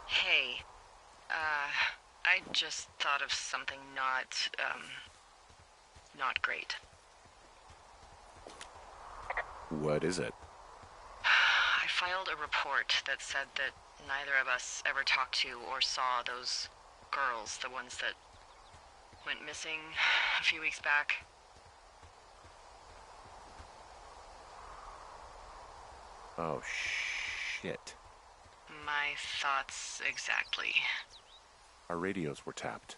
Hey, I just thought of something not great. What is it? I filed a report that said that neither of us ever talked to or saw those girls, the ones that went missing a few weeks back. Oh, shit. My thoughts exactly. Our radios were tapped.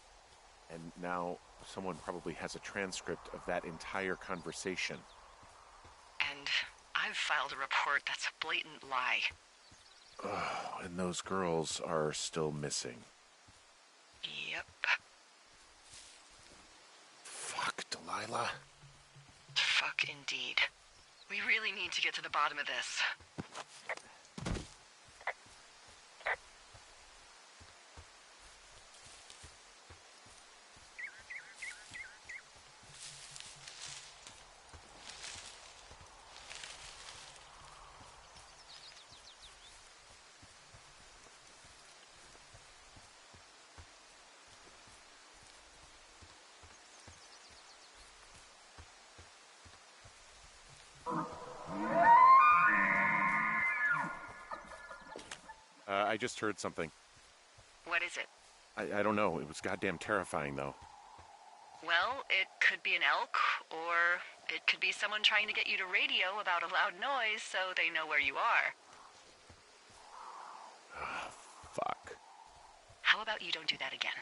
And now someone probably has a transcript of that entire conversation. And I've filed a report that's a blatant lie. Oh, and those girls are still missing. Yep. Fuck, Delilah. Fuck indeed. We really need to get to the bottom of this. I just heard something. What is it? I don't know. It was goddamn terrifying, though. Well, it could be an elk, or it could be someone trying to get you to radio about a loud noise so they know where you are. Fuck. How about you don't do that again?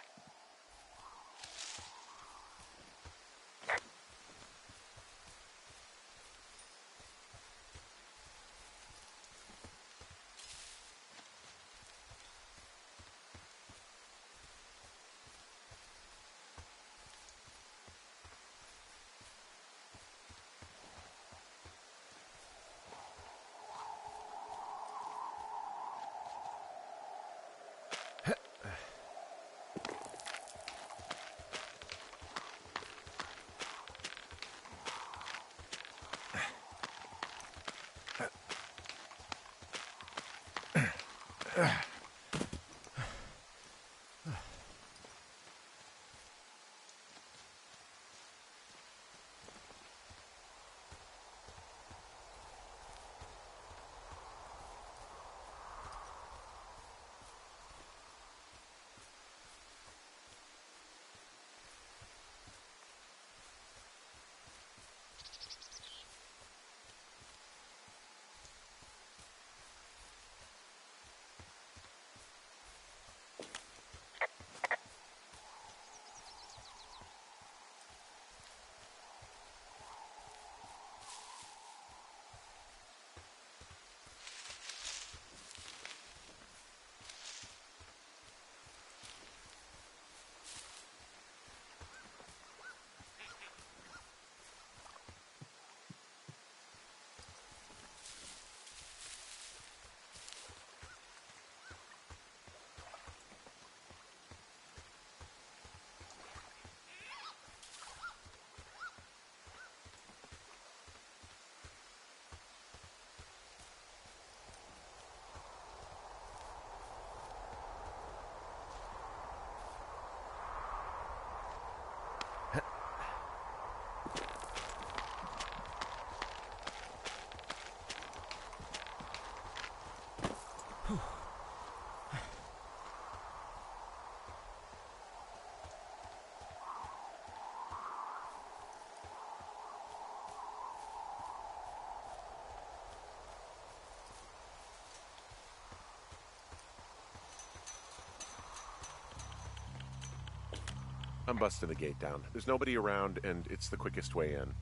I'm busting the gate down. There's nobody around, and it's the quickest way in.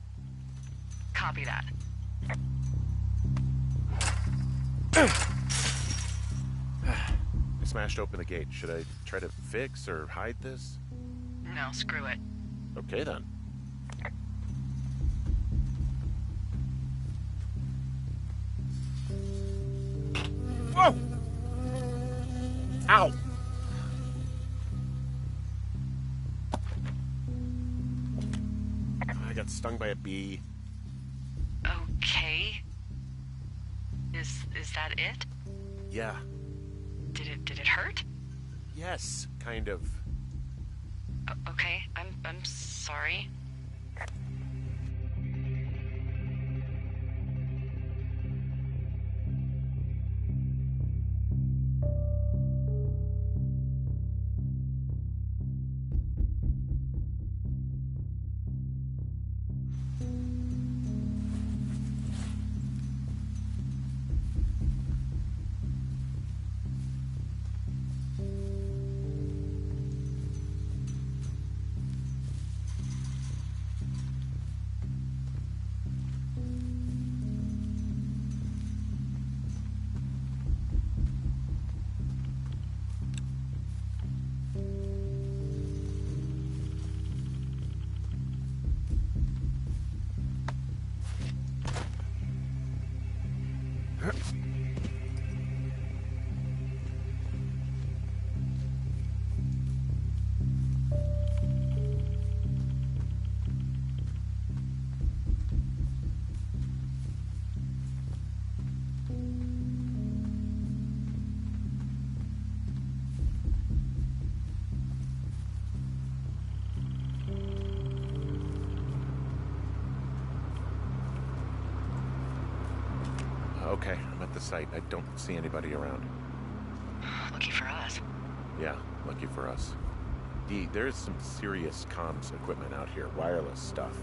Copy that. I smashed open the gate. Should I try to fix or hide this? No, screw it. Okay, then. Whoa! Ow! I got stung by a bee. Okay. Is that it? Yeah. Did it hurt? Yes, kind of. Okay, I'm sorry. Okay, I'm at the site. I don't see anybody around. Lucky for us. Yeah, lucky for us. Dee, there's some serious comms equipment out here, wireless stuff.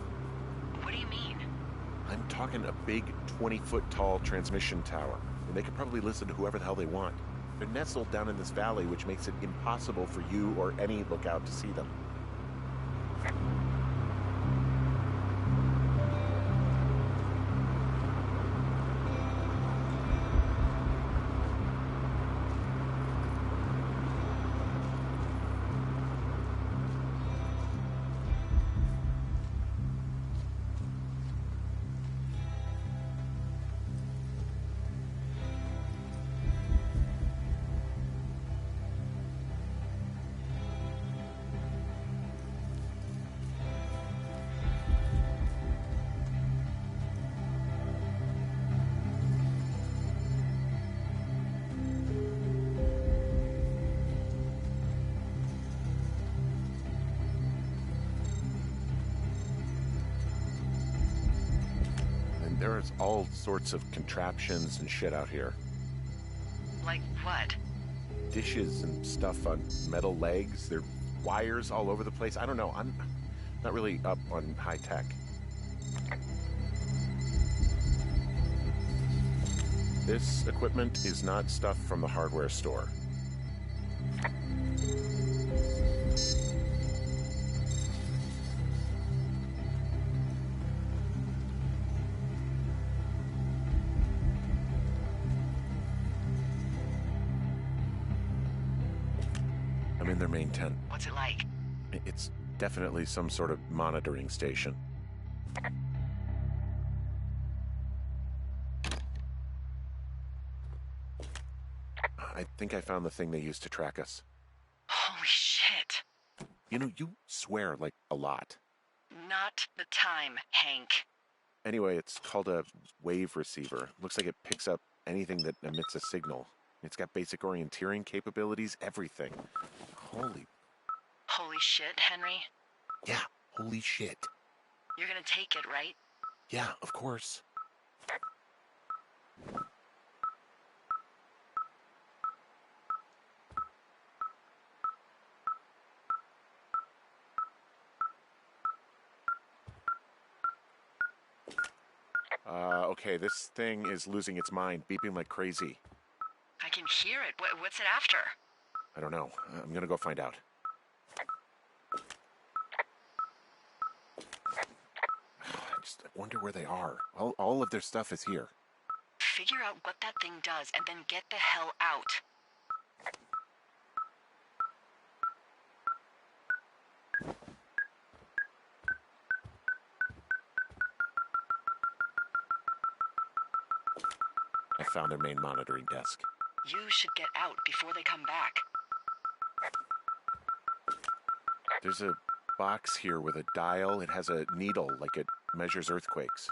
What do you mean? I'm talking a big 20-foot tall transmission tower, and they could probably listen to whoever the hell they want. They're nestled down in this valley, which makes it impossible for you or any lookout to see them. There's all sorts of contraptions and shit out here. Like what? Dishes and stuff on metal legs. There are wires all over the place. I don't know. I'm not really up on high tech. This equipment is not stuff from the hardware store. I'm in their main tent. What's it like? It's definitely some sort of monitoring station. I think I found the thing they used to track us. Holy shit. You know, you swear like a lot. Not the time, Hank. Anyway, it's called a wave receiver. Looks like it picks up anything that emits a signal. It's got basic orienteering capabilities, everything. Holy shit, Henry. Yeah, holy shit. You're gonna take it, right? Yeah, of course. Okay, this thing is losing its mind, beeping like crazy. I can hear it. What's it after? I don't know. I'm gonna go find out. Just wonder where they are. All of their stuff is here. Figure out what that thing does and then get the hell out. I found their main monitoring desk. You should get out before they come back. There's a box here with a dial. It has a needle, like it measures earthquakes.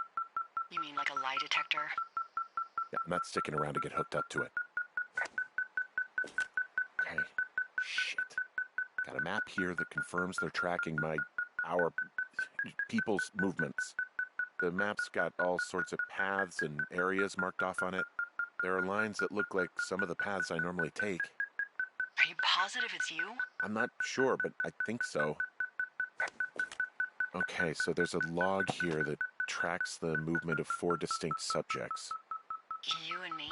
You mean like a lie detector? Yeah, I'm not sticking around to get hooked up to it. Okay. Shit. Got a map here that confirms they're tracking our people's movements. The map's got all sorts of paths and areas marked off on it. There are lines that look like some of the paths I normally take. Are you positive it's you? I'm not sure, but I think so. Okay, so there's a log here that tracks the movement of 4 distinct subjects. You and me?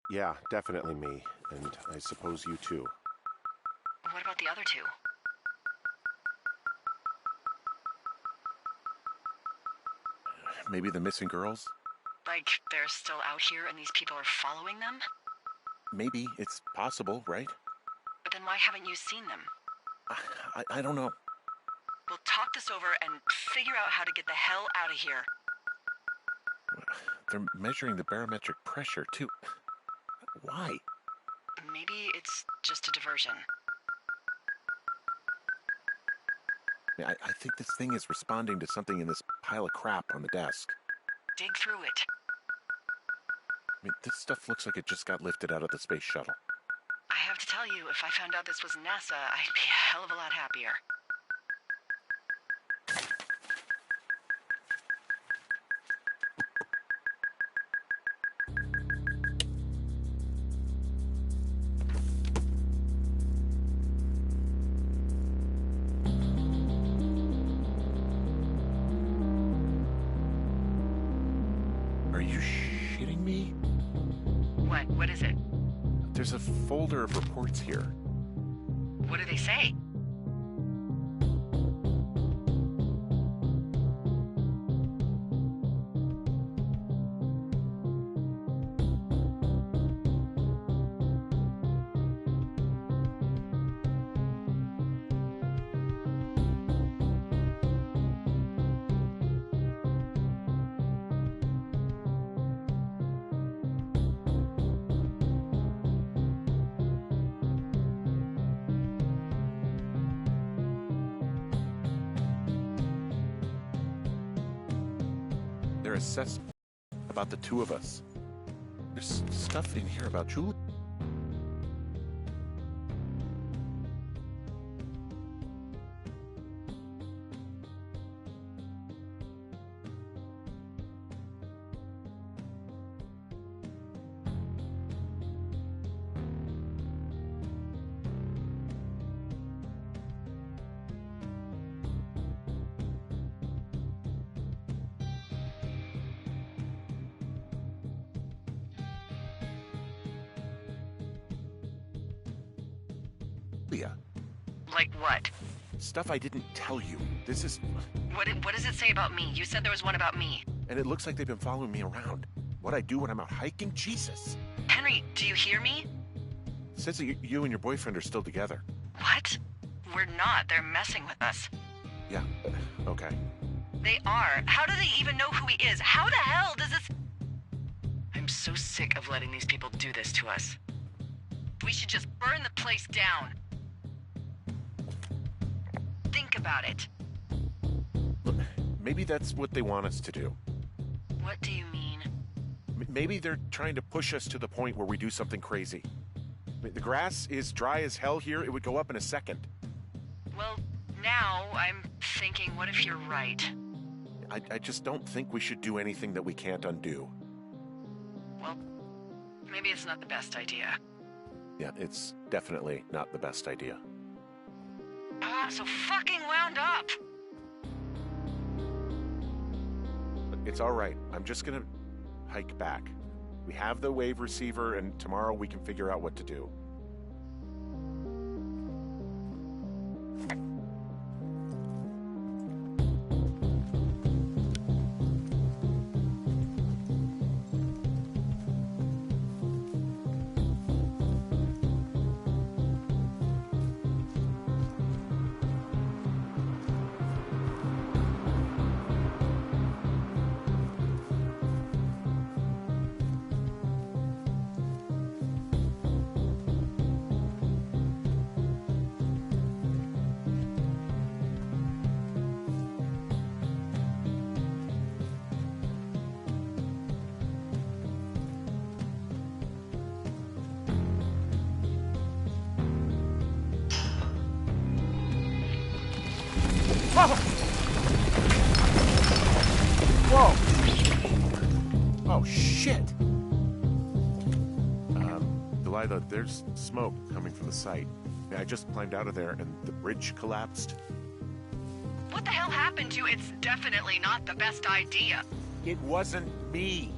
Yeah, definitely me. And I suppose you too. What about the other two? Maybe the missing girls? Like, they're still out here and these people are following them? Maybe. It's possible, right? But then why haven't you seen them? I don't know. We'll talk this over and figure out how to get the hell out of here. They're measuring the barometric pressure, too. Why? Maybe it's just a diversion. I think this thing is responding to something in this pile of crap on the desk. Dig through it. I mean, this stuff looks like it just got lifted out of the space shuttle. I have to tell you, if I found out this was NASA, I'd be a hell of a lot happier. Are you shitting me? What is it? There's a folder of reports here. What do they say? They're assessing about the two of us. There's stuff in here about Julie. Like what? Stuff I didn't tell you. This is... What does it say about me? You said there was one about me. And it looks like they've been following me around. What I do when I'm out hiking? Jesus. Henry, do you hear me? It says that you and your boyfriend are still together. What? We're not. They're messing with us. Yeah, okay. They are. How do they even know who he is? How the hell does this... I'm so sick of letting these people do this to us. We should just burn the place down. Think about it. Look, maybe that's what they want us to do. What do you mean? Maybe they're trying to push us to the point where we do something crazy. I mean, the grass is dry as hell here. It would go up in a second. Well, now I'm thinking, what if you're right? I just don't think we should do anything that we can't undo. Well, maybe it's not the best idea. Yeah, it's definitely not the best idea. I'm so fucking wound up! It's all right. I'm just gonna hike back. We have the wave receiver, and tomorrow we can figure out what to do. Whoa! Oh, shit! Delilah, there's smoke coming from the site. I just climbed out of there and the bridge collapsed. What the hell happened to you? It's definitely not the best idea. It wasn't me.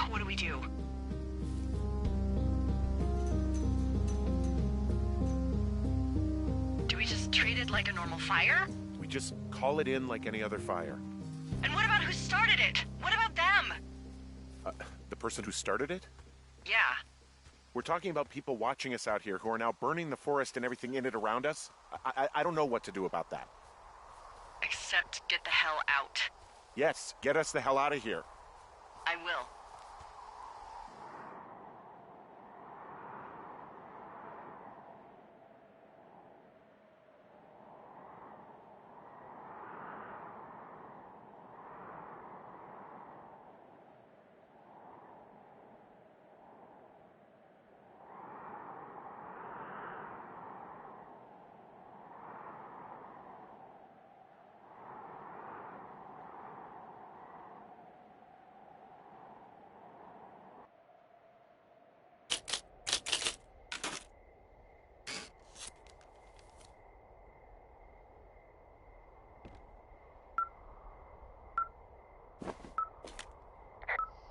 What do we do? Do we just treat it like a normal fire? We just call it in like any other fire. And what about who started it? What about them? The person who started it? Yeah. We're talking about people watching us out here who are now burning the forest and everything in it around us. I don't know what to do about that. Except get the hell out. Yes, get us the hell out of here. I will.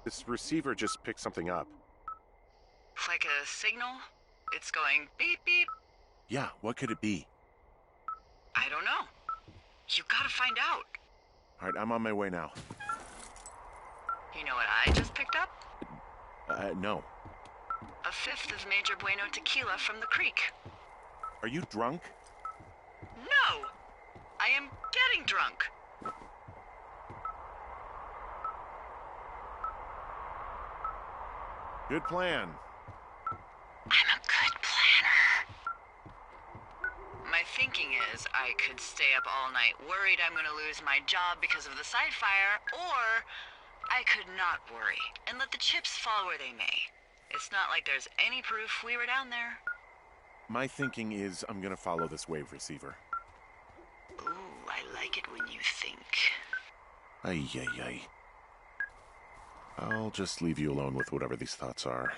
This receiver just picked something up. Like a signal? It's going beep beep. Yeah, what could it be? I don't know. You gotta find out. All right, I'm on my way now. You know what I just picked up? No. A fifth of Major Bueno tequila from the creek. Are you drunk? No! I am getting drunk. Good plan. I'm a good planner. My thinking is I could stay up all night worried I'm gonna lose my job because of the side fire, or I could not worry and let the chips fall where they may. It's not like there's any proof we were down there. My thinking is I'm gonna follow this wave receiver. Ooh, I like it when you think. Ay, ay, ay. I'll just leave you alone with whatever these thoughts are.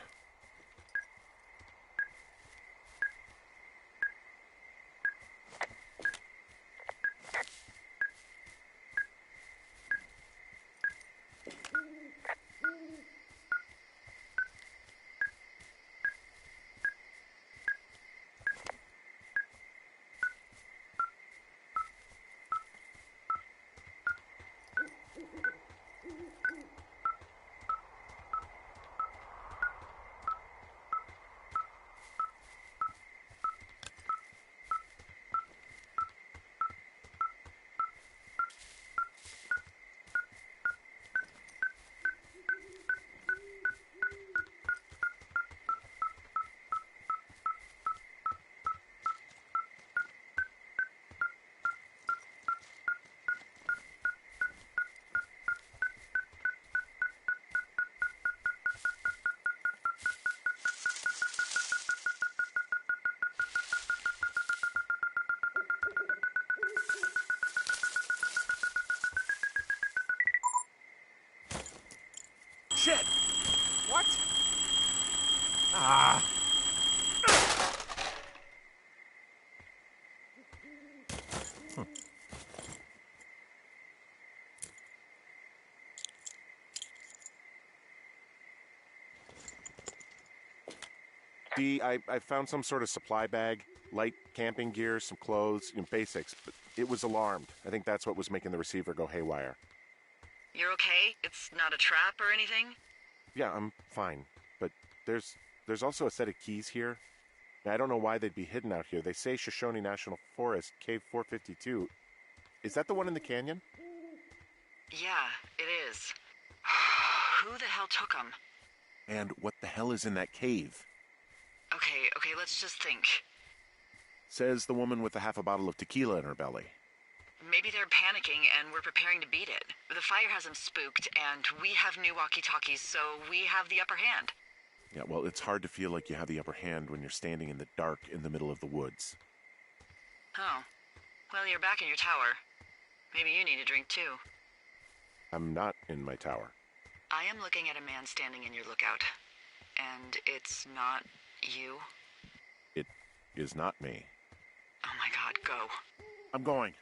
Shit! What? Ah! I found some sort of supply bag, light camping gear, some clothes, basics, but it was alarmed. I think that's what was making the receiver go haywire. You're okay? It's not a trap or anything? Yeah, I'm fine, but there's also a set of keys here. I don't know why they'd be hidden out here. They say Shoshone National Forest, Cave 452. Is that the one in the canyon? Yeah, it is. Who the hell took them? And what the hell is in that cave? Okay, let's just think. Says the woman with a half a bottle of tequila in her belly. Maybe they're panicking and we're preparing to beat it. The fire has them spooked, and we have new walkie-talkies, so we have the upper hand. Yeah, well, it's hard to feel like you have the upper hand when you're standing in the dark in the middle of the woods. Oh. Well, you're back in your tower. Maybe you need a drink, too. I'm not in my tower. I am looking at a man standing in your lookout. And it's not you? It is not me. Oh my god, go. I'm going.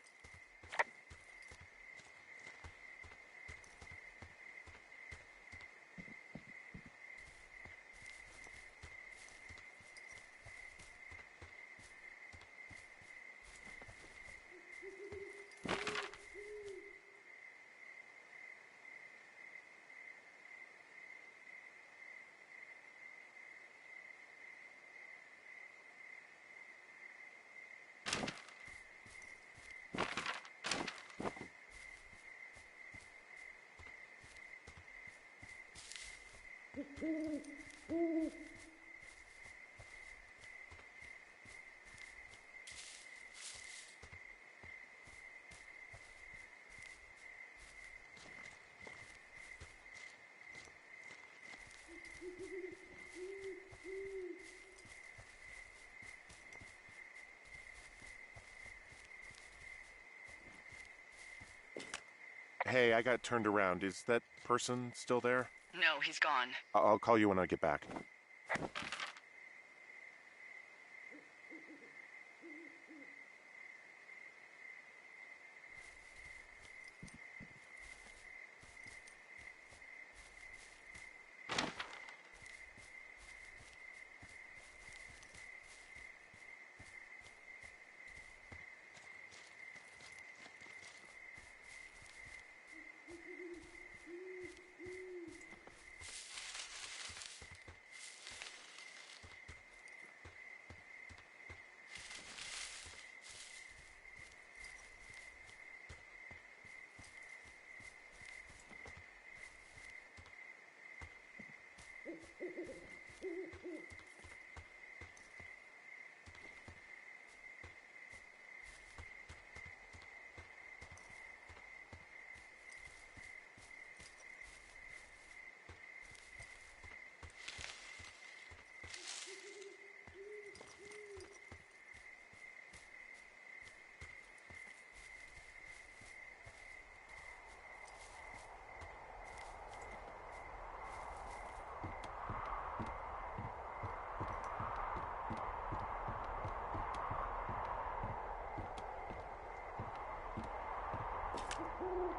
Hey, I got turned around. Is that person still there? No, he's gone. I'll call you when I get back.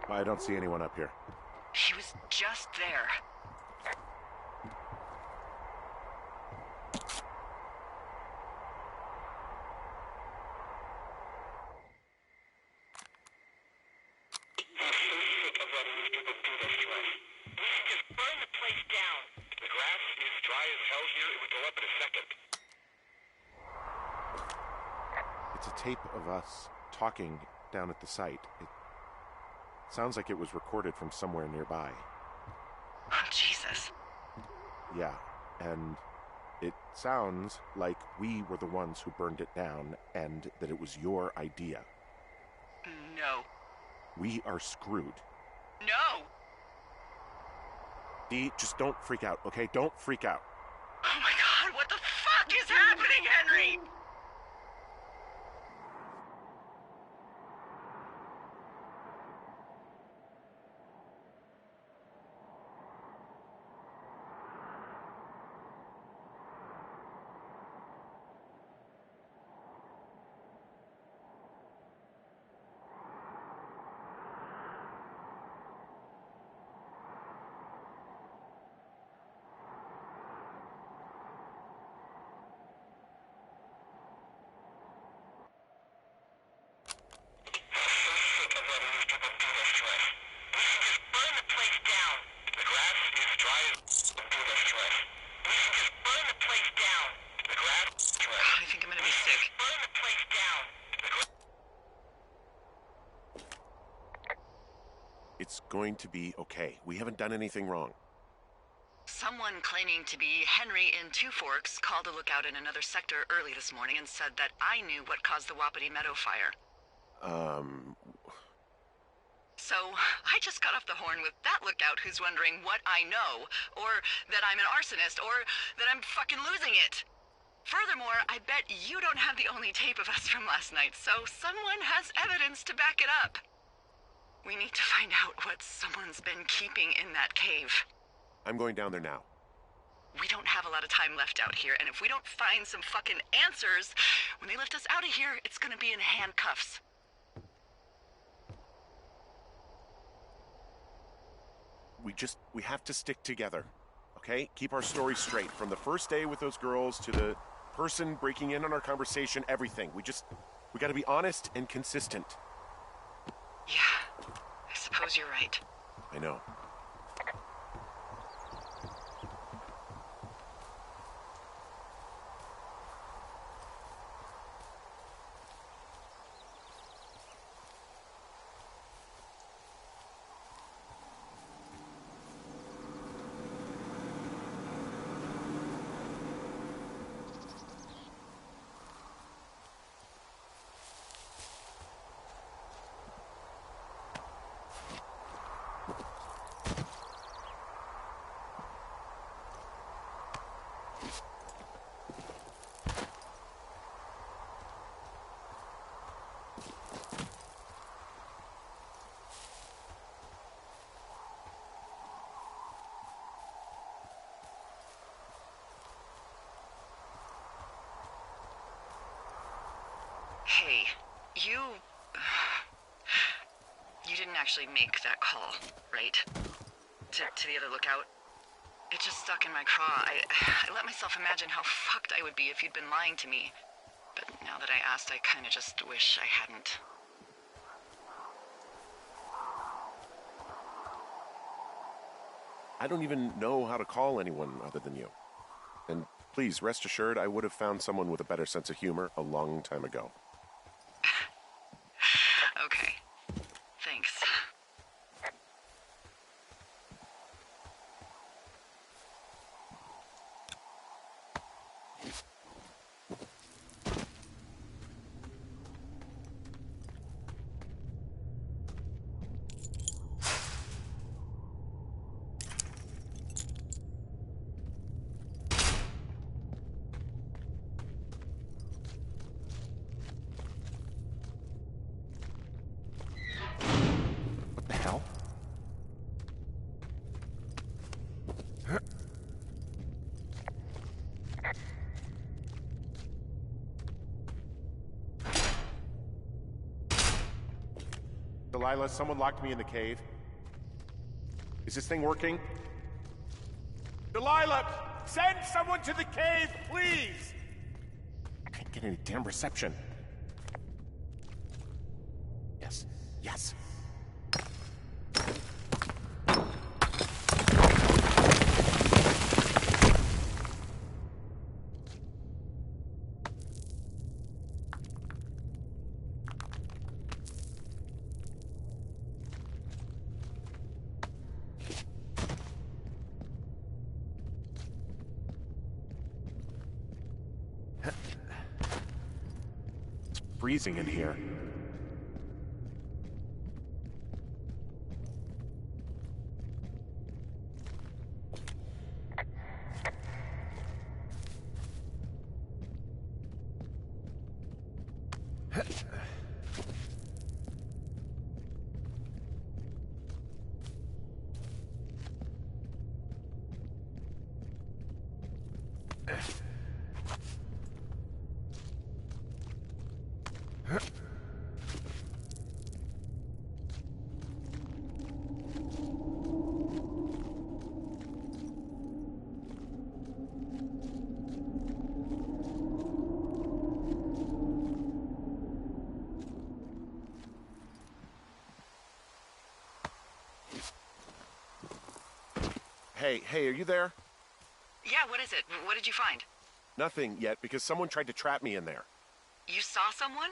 I don't see anyone up here. He was just there. It's a tape of us talking down at the site. It sounds like it was recorded from somewhere nearby. Oh, Jesus. Yeah, and it sounds like we were the ones who burned it down and that it was your idea. No. We are screwed. No! Dee, just don't freak out, okay? Don't freak out. Oh my god, what the fuck is happening, Henry? going to be okay. We haven't done anything wrong. Someone claiming to be Henry in Two Forks called a lookout in another sector early this morning and said that I knew what caused the Wapiti Meadow fire. So, I just got off the horn with that lookout who's wondering what I know, or that I'm an arsonist, or that I'm fucking losing it. Furthermore, I bet you don't have the only tape of us from last night, so someone has evidence to back it up. We need to find out what someone's been keeping in that cave. I'm going down there now. We don't have a lot of time left out here, and if we don't find some fucking answers, when they lift us out of here, it's gonna be in handcuffs. We have to stick together, okay? Keep our story straight. From the first day with those girls to the person breaking in on our conversation, everything. We gotta be honest and consistent. Yeah, I suppose you're right. I know. Hey, you didn't actually make that call, right? To the other lookout? It just stuck in my craw. I let myself imagine how fucked I would be if you'd been lying to me. But now that I asked, I kinda just wish I hadn't. I don't even know how to call anyone other than you. And please, rest assured, I would have found someone with a better sense of humor a long time ago. Okay. Thanks. What the hell? Delilah, someone locked me in the cave. Is this thing working? Delilah! Send someone to the cave, please! I can't get any damn reception. Yes. Yes. It's freezing in here. Hey, are you there? Yeah, what is it? What did you find? Nothing yet, because someone tried to trap me in there. You saw someone?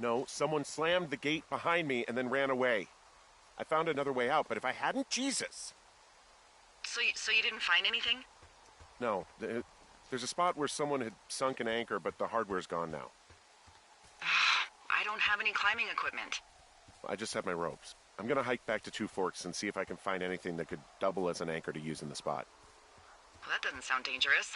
No, someone slammed the gate behind me and then ran away. I found another way out, but if I hadn't, Jesus! So you didn't find anything? No, there's a spot where someone had sunk an anchor, but the hardware's gone now. I don't have any climbing equipment. I just have my ropes. I'm gonna hike back to Two Forks and see if I can find anything that could double as an anchor to use in the spot. Well, that doesn't sound dangerous.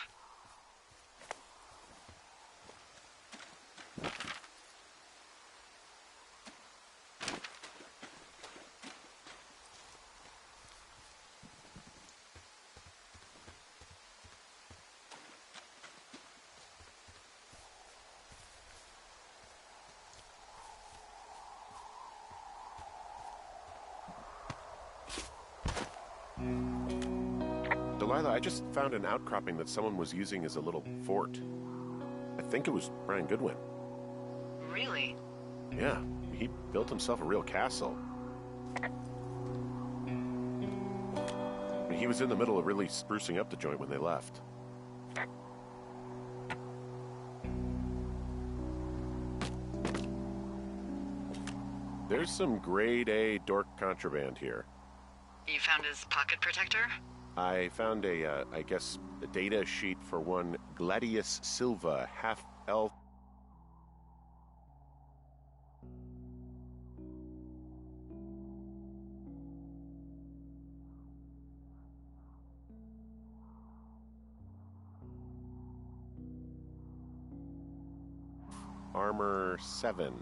Delilah, I just found an outcropping that someone was using as a little fort. I think it was Brian Goodwin. Really? Yeah, he built himself a real castle. He was in the middle of really sprucing up the joint when they left. There's some grade A dork contraband here. You found his pocket protector? I found a data sheet for one Gladius Silva, half-elf. Armor 7.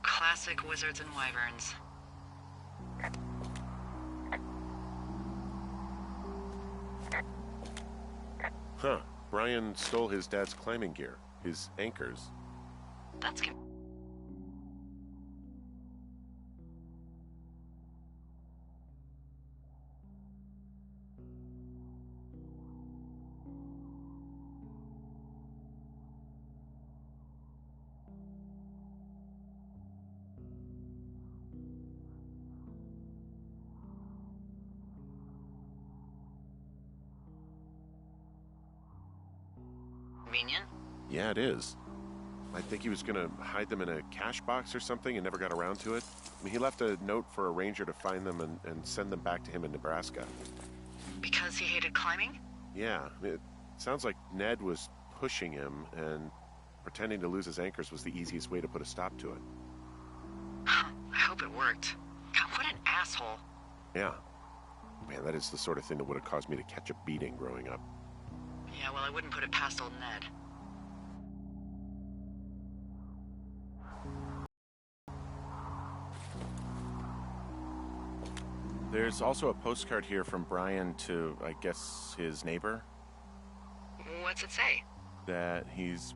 Classic wizards and wyverns. Huh. Brian stole his dad's climbing gear, his anchors. That's convenient. Yeah, it is. I think he was gonna hide them in a cash box or something and never got around to it. I mean, he left a note for a ranger to find them and send them back to him in Nebraska. Because he hated climbing? Yeah, it sounds like Ned was pushing him, and pretending to lose his anchors was the easiest way to put a stop to it. I hope it worked. God, what an asshole. Yeah. Man, that is the sort of thing that would have caused me to catch a beating growing up. Yeah, well, I wouldn't put it past old Ned. There's also a postcard here from Brian to, I guess, his neighbor. What's it say? That he's...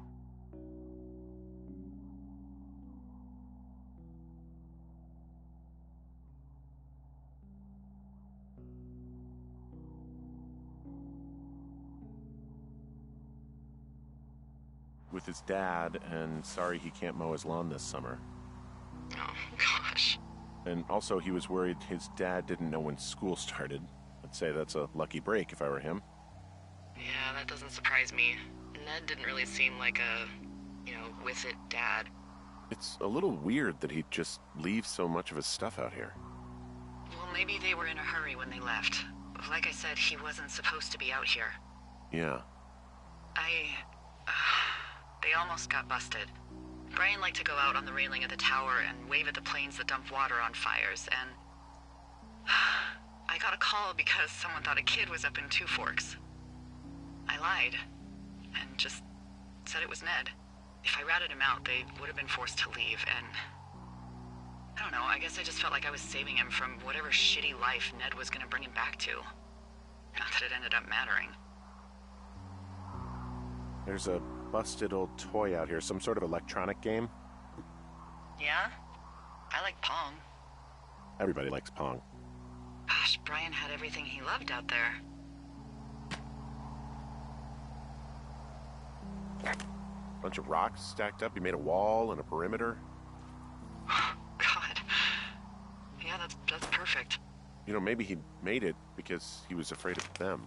with his dad, and sorry he can't mow his lawn this summer. Oh, gosh. And also he was worried his dad didn't know when school started. I'd say that's a lucky break if I were him. Yeah, that doesn't surprise me. Ned didn't really seem like a, with it dad. It's a little weird that he'd just leave so much of his stuff out here. Well, maybe they were in a hurry when they left. Like I said, he wasn't supposed to be out here. Yeah. They almost got busted. Brian liked to go out on the railing of the tower and wave at the planes that dump water on fires, and... I got a call because someone thought a kid was up in Two Forks. I lied, and just said it was Ned. If I ratted him out, they would have been forced to leave, and... I don't know, I guess I just felt like I was saving him from whatever shitty life Ned was gonna bring him back to. Not that it ended up mattering. There's a busted old toy out here, some sort of electronic game. Yeah? I like Pong. Everybody likes Pong. Gosh, Brian had everything he loved out there. Bunch of rocks stacked up. He made a wall and a perimeter. God. Yeah, that's perfect. You know, maybe he made it because he was afraid of them.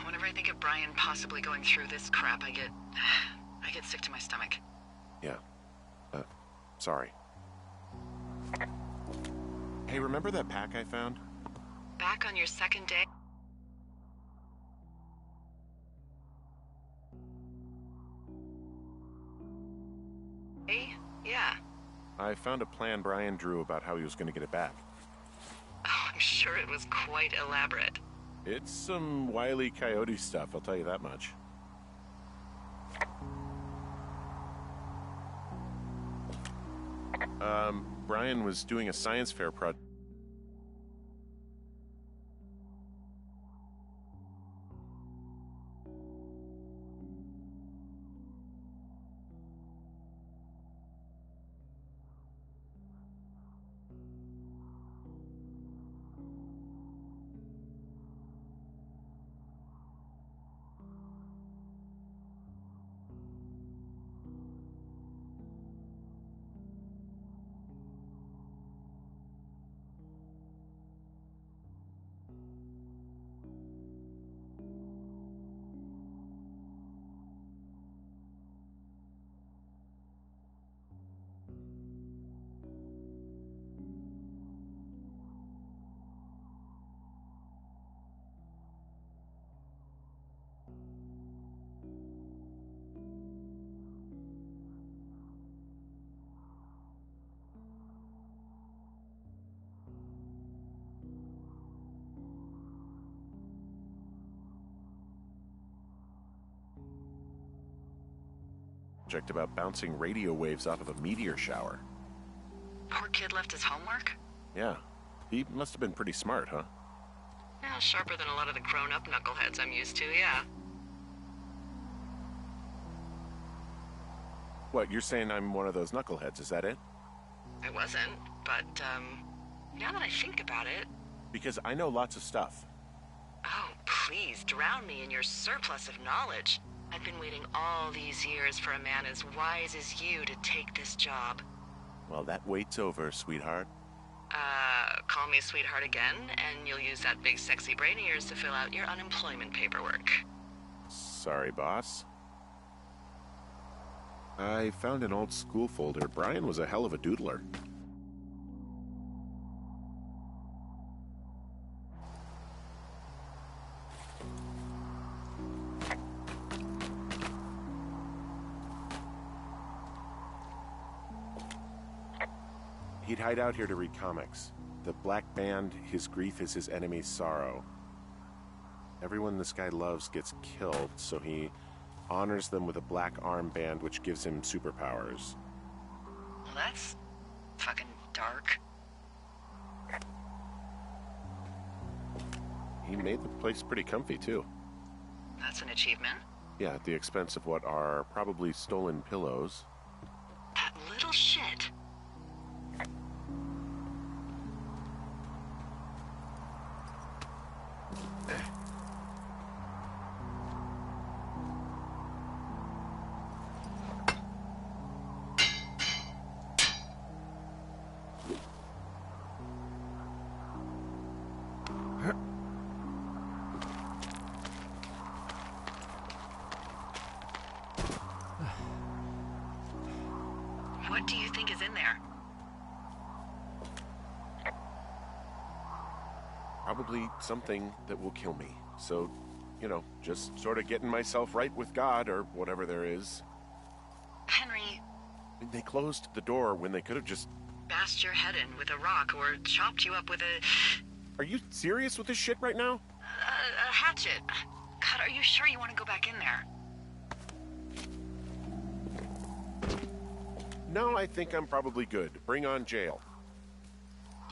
Whenever I think of Brian possibly going through this crap, I get sick to my stomach. Yeah. Sorry. Hey, remember that pack I found? Back on your second day? Hey? Yeah. I found a plan Brian drew about how he was going to get it back. Oh, I'm sure it was quite elaborate. It's some Wile E. Coyote stuff, I'll tell you that much. Brian was doing a science fair project. About bouncing radio waves off of a meteor shower. Poor kid left his homework? Yeah. He must have been pretty smart, huh? Yeah, sharper than a lot of the grown-up knuckleheads I'm used to, yeah. What, you're saying I'm one of those knuckleheads, is that it? I wasn't, but, now that I think about it... Because I know lots of stuff. Oh, please, drown me in your surplus of knowledge. I've been waiting all these years for a man as wise as you to take this job. Well, that wait's over, sweetheart. Call me sweetheart again, and you'll use that big sexy brain of yours to fill out your unemployment paperwork. Sorry, boss. I found an old school folder. Brian was a hell of a doodler. He'd hide out here to read comics. The black band, his grief is his enemy's sorrow. Everyone this guy loves gets killed, so he honors them with a black armband which gives him superpowers. Well, that's fucking dark. He made the place pretty comfy, too. That's an achievement. Yeah, at the expense of what are probably stolen pillows. That little shit. What do you think is in there? Probably something that will kill me. So, you know, just sort of getting myself right with God or whatever there is. Henry... They closed the door when they could have just... bashed your head in with a rock or chopped you up with a... Are you serious with this shit right now? a hatchet. God, are you sure you want to go back in there? No, I think I'm probably good. Bring on jail.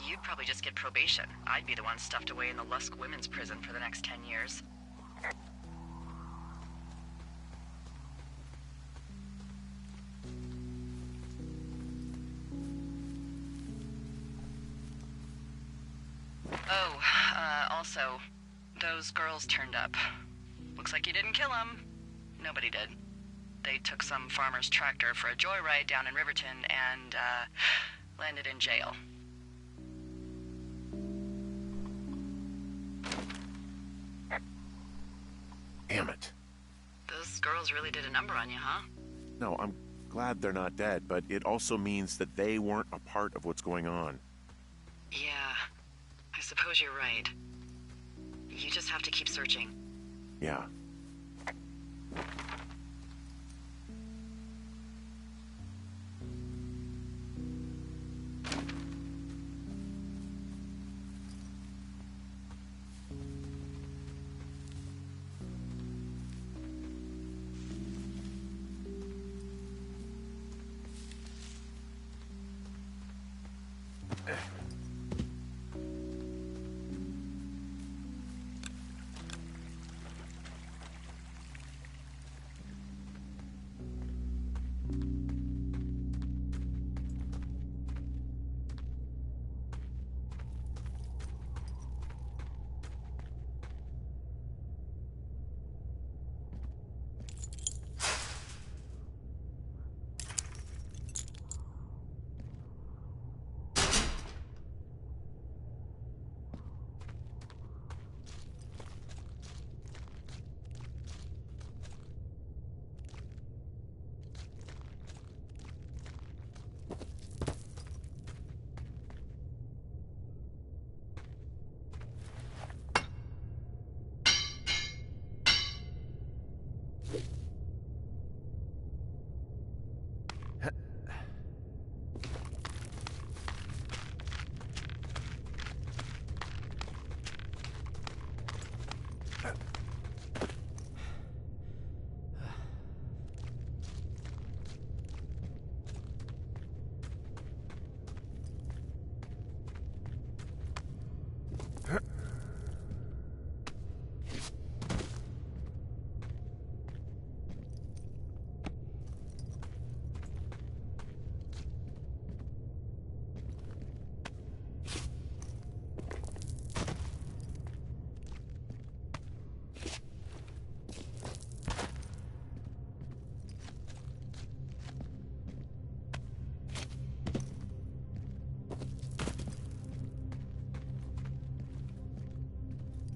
You'd probably just get probation. I'd be the one stuffed away in the Lusk Women's Prison for the next 10 years. Oh, also, those girls turned up. Looks like you didn't kill them. Nobody did. They took some farmer's tractor for a joyride down in Riverton and, landed in jail. Damn it. Those girls really did a number on you, huh? No, I'm glad they're not dead, but it also means that they weren't a part of what's going on. Yeah, suppose you're right. You just have to keep searching. Yeah.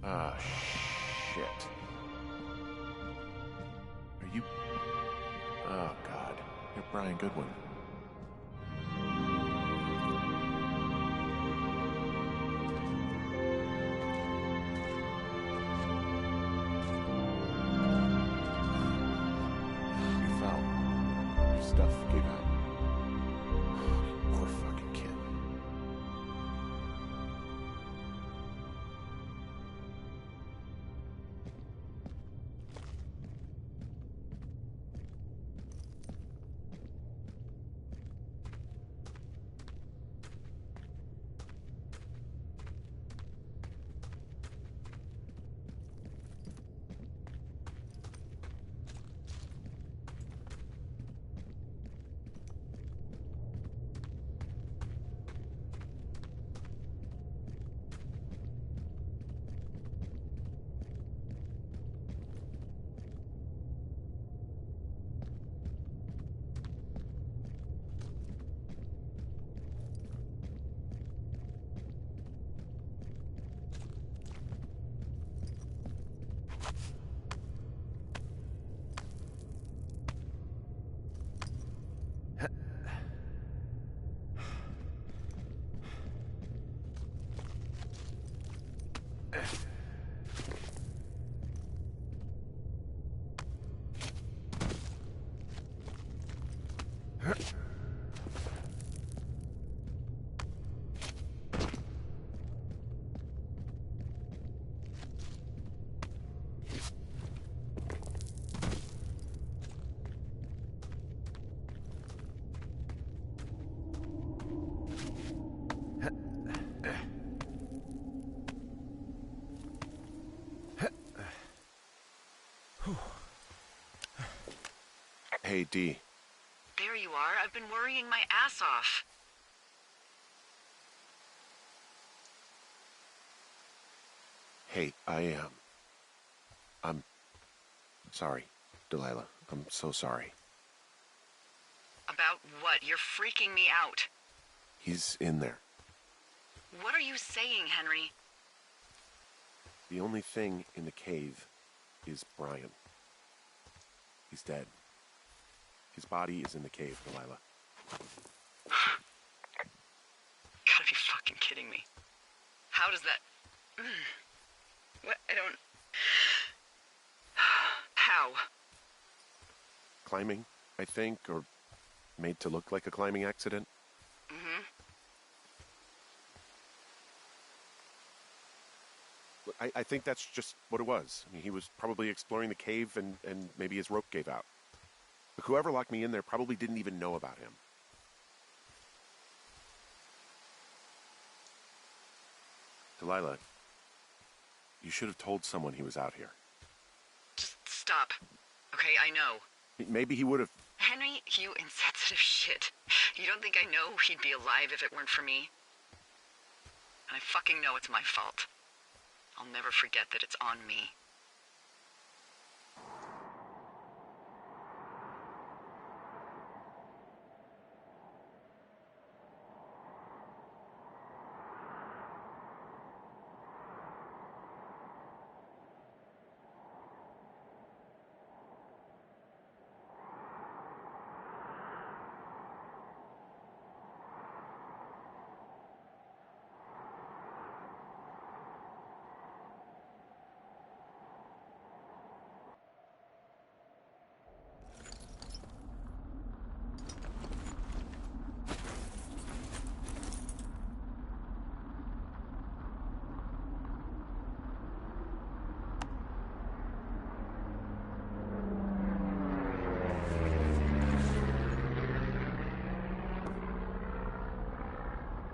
Ah, shit. Are you... Oh, God. You're Brian Goodwin. You fell. Your stuff gave out. Poor fucking kid. Hey, D. There you are. I've been worrying my ass off. Hey, I'm sorry, Delilah. I'm so sorry. About what? You're freaking me out. He's in there. What are you saying, Henry? The only thing in the cave is Brian. He's dead. His body is in the cave, Delilah. Gotta be fucking kidding me. How does that... What? I don't... How? Climbing, I think, or made to look like a climbing accident. Mm-hmm. I think that's just what it was. I mean, he was probably exploring the cave and maybe his rope gave out. But whoever locked me in there probably didn't even know about him. Delilah, you should have told someone he was out here. Just stop. Okay, I know. Maybe he would have... Henry, you insensitive shit. You don't think I know he'd be alive if it weren't for me? And I fucking know it's my fault. I'll never forget that it's on me.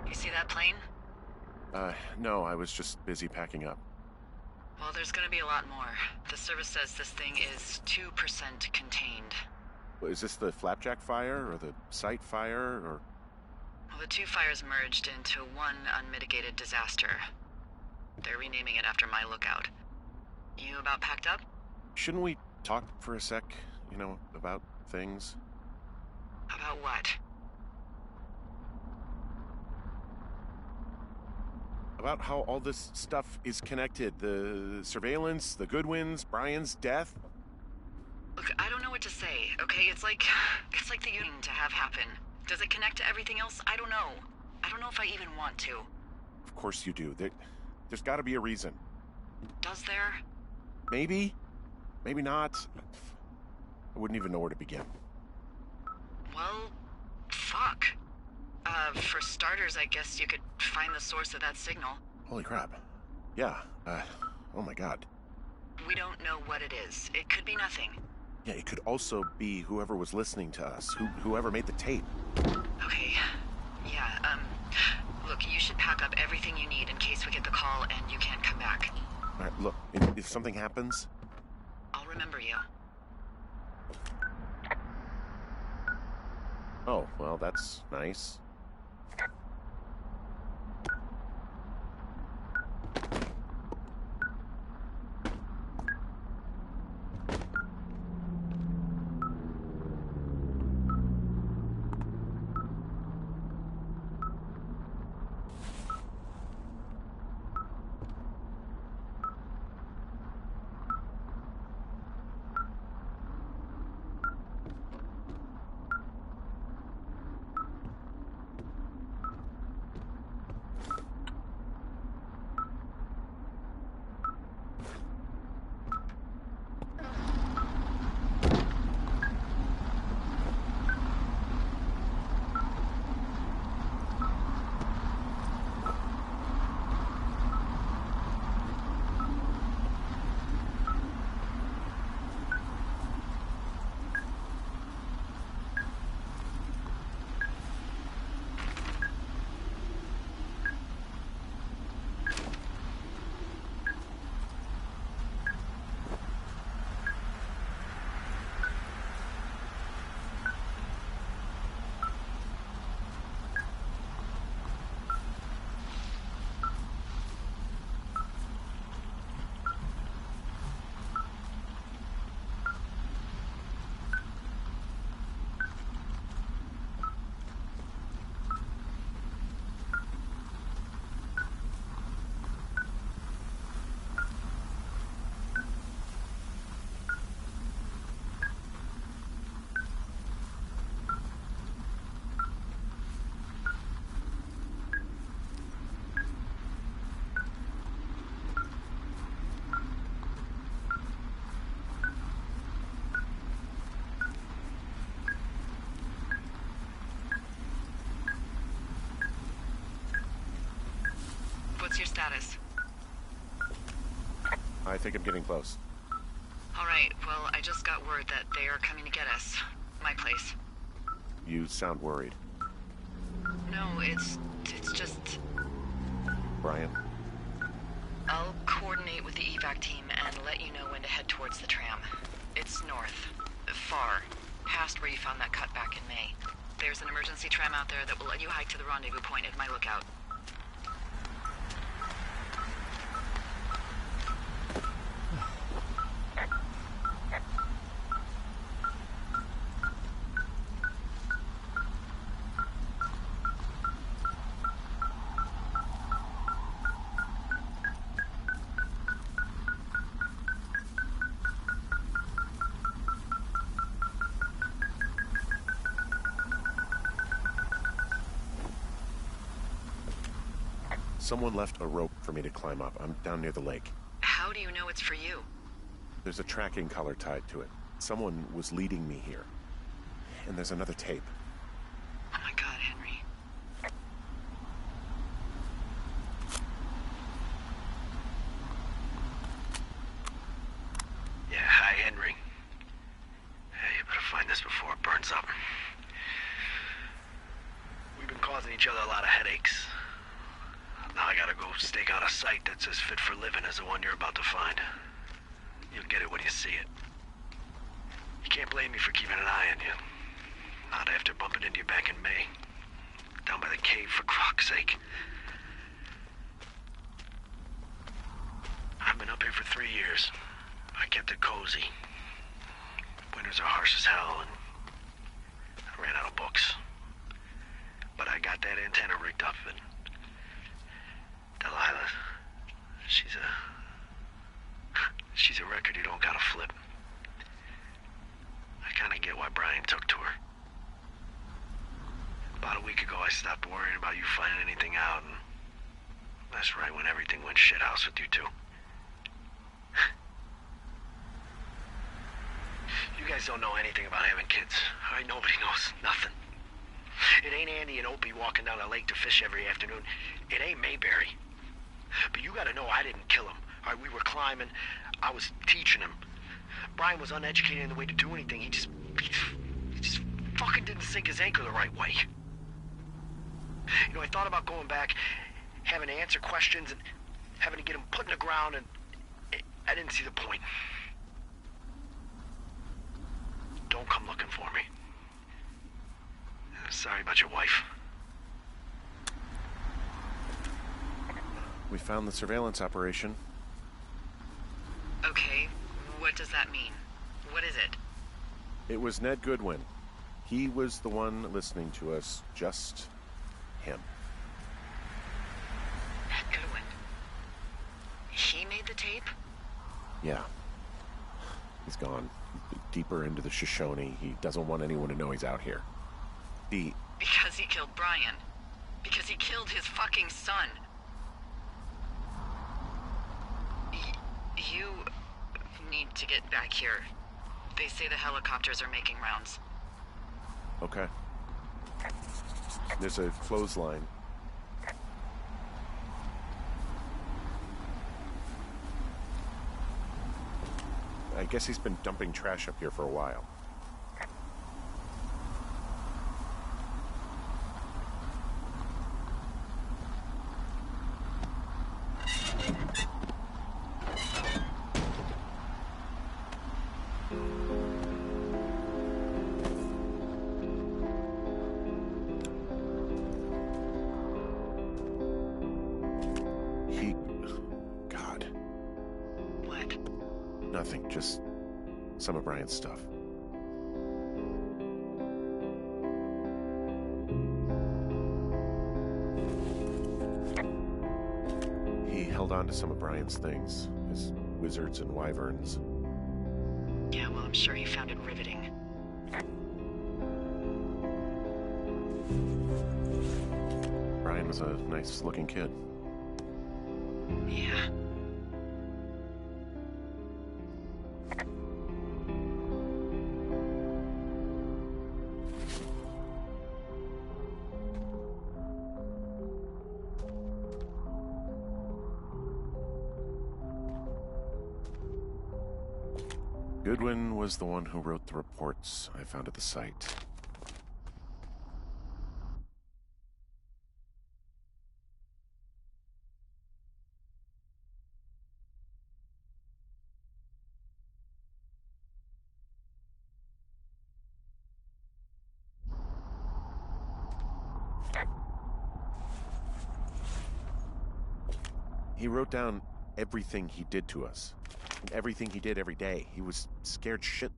You see that plane? No, I was just busy packing up. Well, there's gonna be a lot more. The service says this thing is 2% contained. Is this the Flapjack fire, or the site fire, or... Well, the two fires merged into one unmitigated disaster. They're renaming it after my lookout. You about packed up? Shouldn't we talk for a sec, about things? About what? About how all this stuff is connected. The surveillance, the Goodwins, Brian's death. Look, I don't know what to say, okay? It's like the union to have happen. Does it connect to everything else? I don't know. I don't know if I even want to. Of course you do. There's got to be a reason. Does there? Maybe. Maybe not. I wouldn't even know where to begin. Well, fuck. For starters, I guess you could find the source of that signal. Holy crap. Yeah, oh my god. We don't know what it is. It could be nothing. Yeah, it could also be whoever was listening to us, whoever made the tape. Okay. Yeah, look, you should pack up everything you need in case we get the call and you can't come back. All right, look, if something happens... I'll remember you. Oh, well, that's nice. status? I think I'm getting close. All right, well, I just got word that they are coming to get us. My place. You sound worried. No, it's just... Brian? I'll coordinate with the evac team and let you know when to head towards the tram. It's north. Far. Past where you found that cut back in May. There's an emergency tram out there that will let you hike to the rendezvous point at my lookout. Someone left a rope for me to climb up. I'm down near the lake. How do you know it's for you? There's a tracking collar tied to it. Someone was leading me here. And there's another tape. Oh my god, Henry. Yeah, hi, Henry. Hey, you better find this before it burns up. We've been causing each other a lot of headaches. Now I gotta go stake out a site that's as fit for living as the one you're about to find. You'll get it when you see it. You can't blame me for keeping an eye on you. Not after bumping into you back in May. Down by the cave, for croc's sake. I've been up here for 3 years. I kept it cozy. Winters are harsh as hell, and I ran out of books. But I got that antenna rigged up, and Delilah, she's a record you don't gotta flip. I kinda get why Brian took to her. About a week ago, I stopped worrying about you finding anything out, and that's right when everything went shithouse with you two. You guys don't know anything about having kids. All right, nobody knows nothing. It ain't Andy and Opie walking down the lake to fish every afternoon. It ain't Mayberry. But you gotta know I didn't kill him. All right, we were climbing. I was teaching him. Brian was uneducated in the way to do anything. He just fucking didn't sink his anchor the right way. You know, I thought about going back, having to answer questions, and having to get him put in the ground, and I didn't see the point. Don't come looking for me. Sorry about your wife. We found the surveillance operation. Okay, what does that mean? What is it? It was Ned Goodwin. He was the one listening to us. Just him. Ned Goodwin. He made the tape? Yeah. He's gone deeper into the Shoshone. He doesn't want anyone to know he's out here. Because he killed Brian. Because he killed his fucking son. You need to get back here. They say the helicopters are making rounds. Okay. There's a clothesline. I guess he's been dumping trash up here for a while. God. What? Nothing, just some of Brian's stuff. He held on to some of Brian's things, his wizards and wyverns. Yeah, well, I'm sure he found it riveting. Brian was a nice-looking kid. Yeah. Goodwin was the one who wrote the reports I found at the site. He wrote down everything he did to us. And everything he did every day. He was scared shit.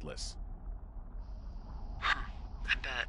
List. I bet.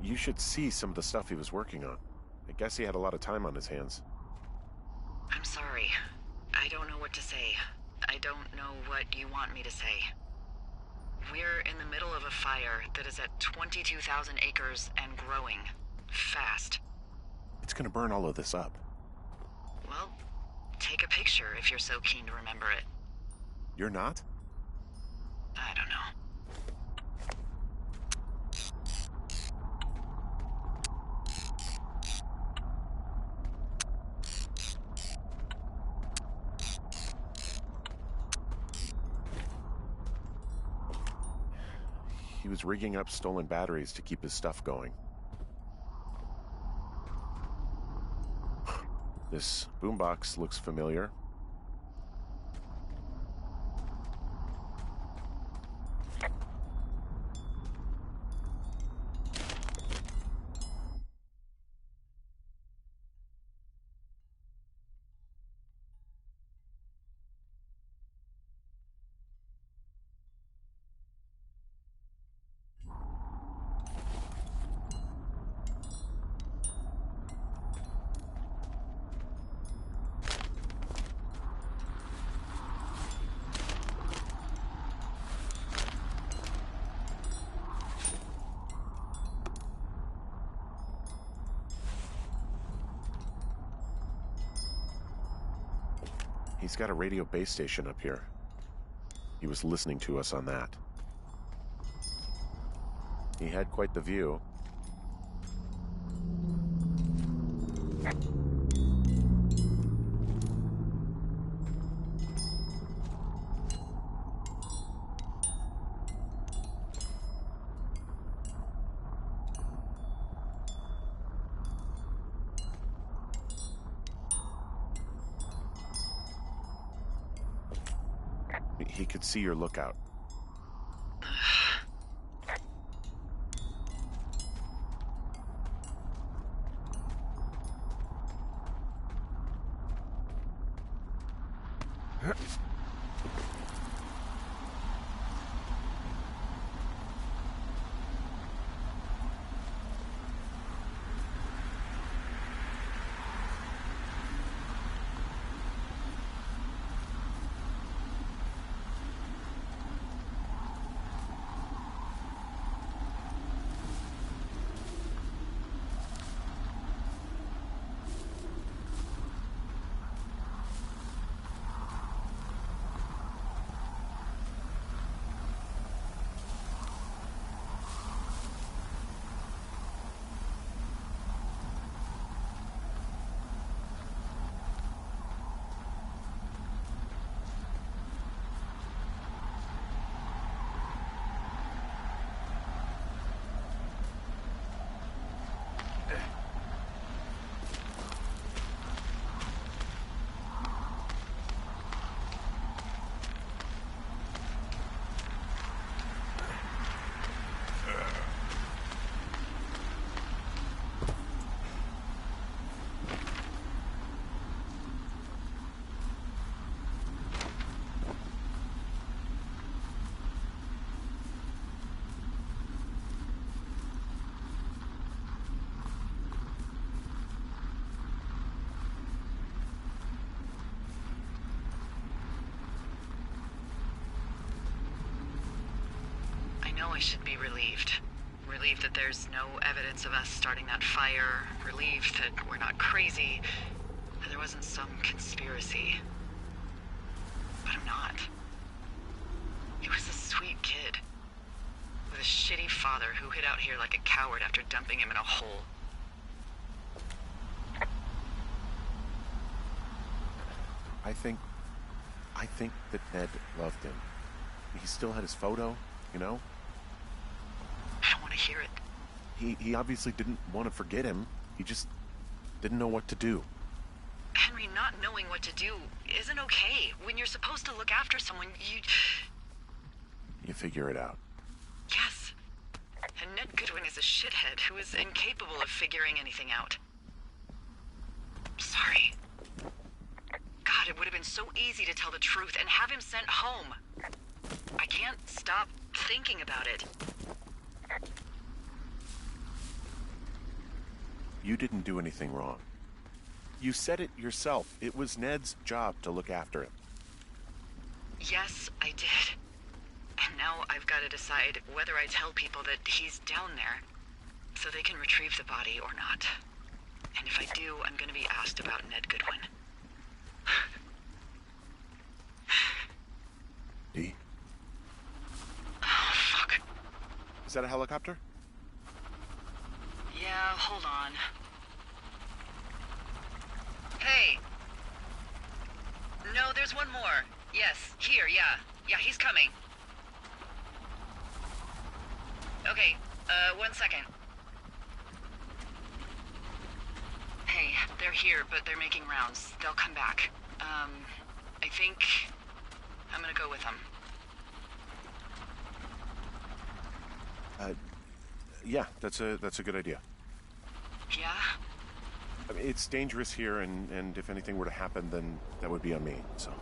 You should see some of the stuff he was working on. I guess he had a lot of time on his hands. I'm sorry. I don't know what to say. I don't know what you want me to say. We're in the middle of a fire that is at 22,000 acres and growing. Fast. It's gonna burn all of this up. Well, take a picture if you're so keen to remember it. You're not? I don't know. He was rigging up stolen batteries to keep his stuff going. This boombox looks familiar. He's got a radio base station up here. He was listening to us on that. He had quite the view. He could see your lookout. I should be relieved. Relieved that there's no evidence of us starting that fire. Relieved that we're not crazy. That there wasn't some conspiracy. But I'm not. He was a sweet kid. With a shitty father who hid out here like a coward after dumping him in a hole. I think that Ned loved him. He still had his photo, you know? I don't want to hear it. He obviously didn't want to forget him. He just didn't know what to do. Henry, not knowing what to do isn't okay. When you're supposed to look after someone, You figure it out. Yes. And Ned Goodwin is a shithead who is incapable of figuring anything out. Sorry. God, it would have been so easy to tell the truth and have him sent home. I can't stop thinking about it. You didn't do anything wrong. You said it yourself. It was Ned's job to look after him. Yes, I did. And now I've got to decide whether I tell people that he's down there so they can retrieve the body or not. And if I do, I'm going to be asked about Ned Goodwin. D? Oh, fuck. Is that a helicopter? Yeah, hold on. Hey. No, there's one more. Yes, here, yeah. Yeah, he's coming. Okay, 1 second. Hey, they're here, but they're making rounds. They'll come back. I think I'm gonna go with them. Yeah, that's a good idea. Yeah? I mean, it's dangerous here, and if anything were to happen, then that would be on me, so.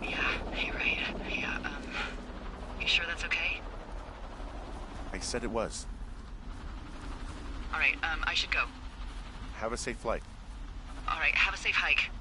Yeah, you're right. Yeah, you sure that's okay? I said it was. Alright, I should go. Have a safe flight. Alright, have a safe hike.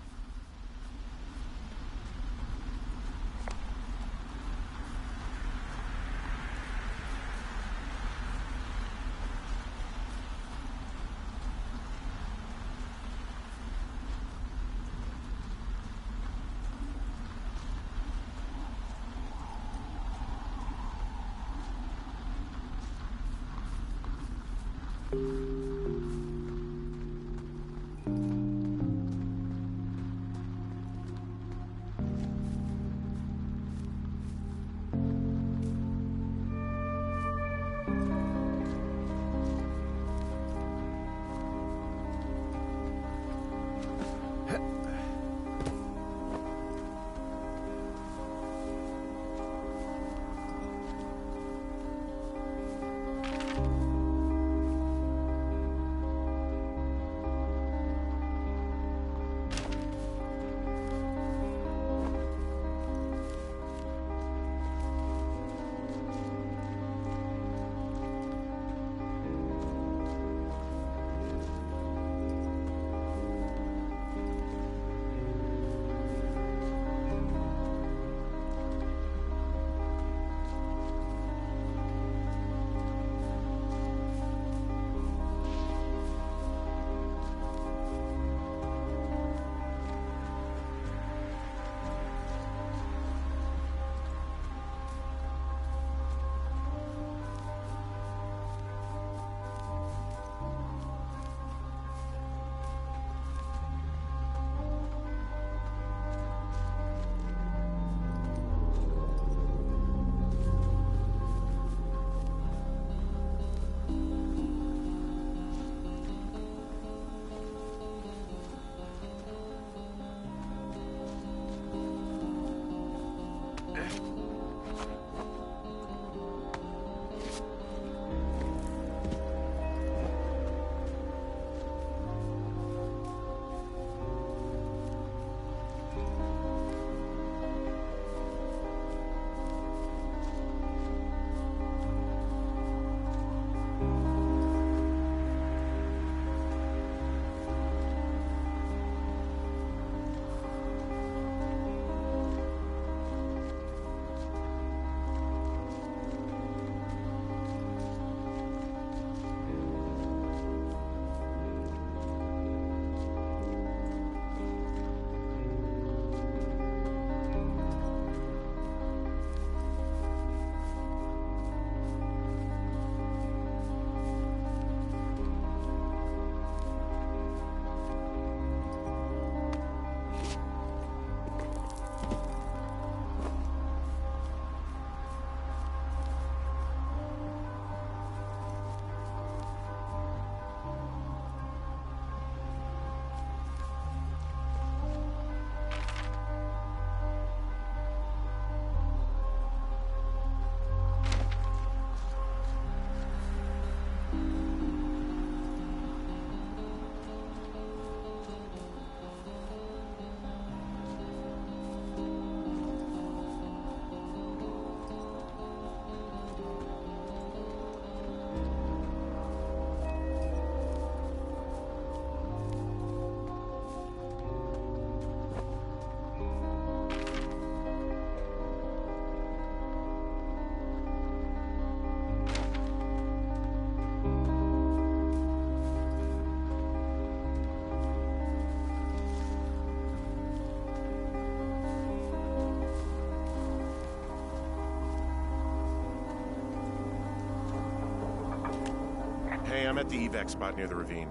at the evac spot near the ravine.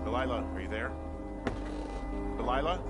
Delilah, are you there? Delilah?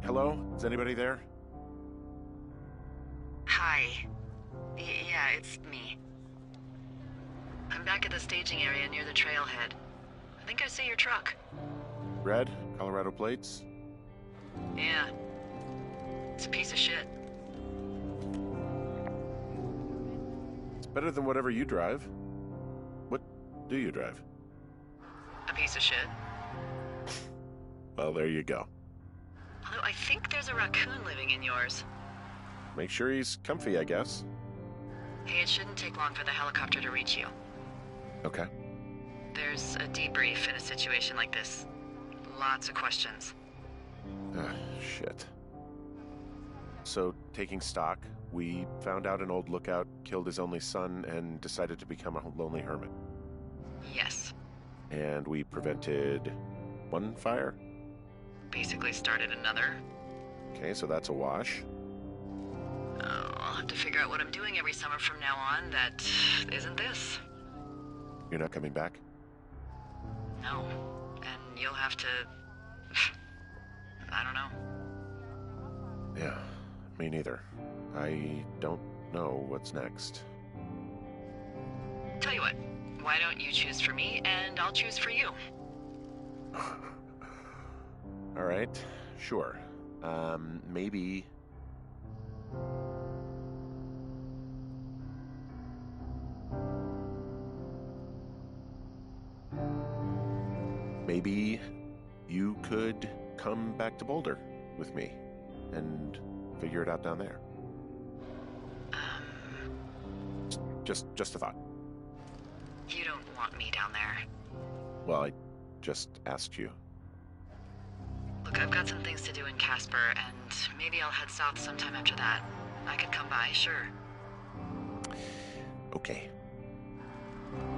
Hello? Is anybody there? Hi. Yeah, it's me. I'm back at the staging area near the trailhead. I think I see your truck. Red? Colorado plates? Yeah. It's a piece of shit. It's better than whatever you drive. What do you drive? A piece of shit. Well, there you go. Although I think there's a raccoon living in yours. Make sure he's comfy, I guess. Hey, it shouldn't take long for the helicopter to reach you. Okay. There's a debrief in a situation like this. Lots of questions. Shit. So, taking stock, we found out an old lookout killed his only son and decided to become a lonely hermit. Yes. And we prevented one fire? Basically started another. Okay, so that's a wash. Oh, I'll have to figure out what I'm doing every summer from now on that isn't this. You're not coming back? No. And you'll have to... I don't know. Yeah, me neither. I don't know what's next. Tell you what, why don't you choose for me and I'll choose for you? All right, sure. Maybe... Maybe you could come back to Boulder with me and figure it out down there. Just a thought. You don't want me down there. Well, I just asked you. Look, I've got some things to do in Casper, and maybe I'll head south sometime after that. I could come by, sure. Okay.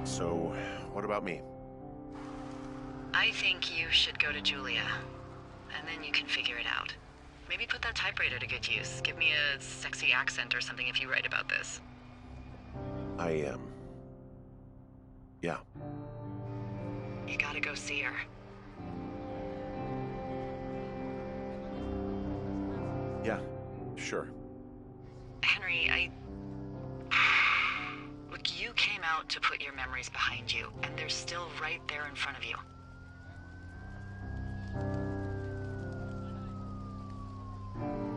So, what about me? I think you should go to Julia, and then you can figure it out. Maybe put that typewriter to good use. Give me a sexy accent or something if you write about this. I am. Yeah. You gotta go see her. Yeah, sure. Henry, Look, you came out to put your memories behind you, and they're still right there in front of you.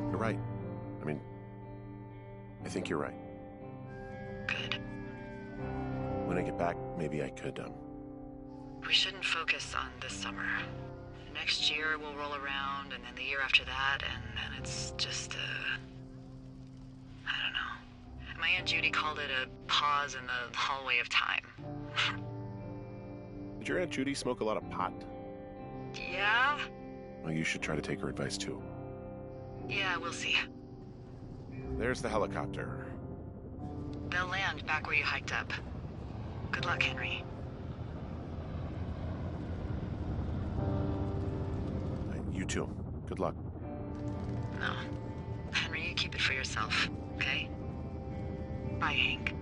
You're right. I mean, I think you're right. Good. When I get back, maybe I could, We shouldn't focus on this summer. Next year we'll roll around, and then the year after that, and then it's just, I don't know. My Aunt Judy called it a pause in the hallway of time. Did your Aunt Judy smoke a lot of pot? Yeah? Well, you should try to take her advice, too. Yeah, we'll see. There's the helicopter. They'll land back where you hiked up. Good luck, Henry. You too. Good luck. No. Henry, you keep it for yourself, okay? Bye, Hank.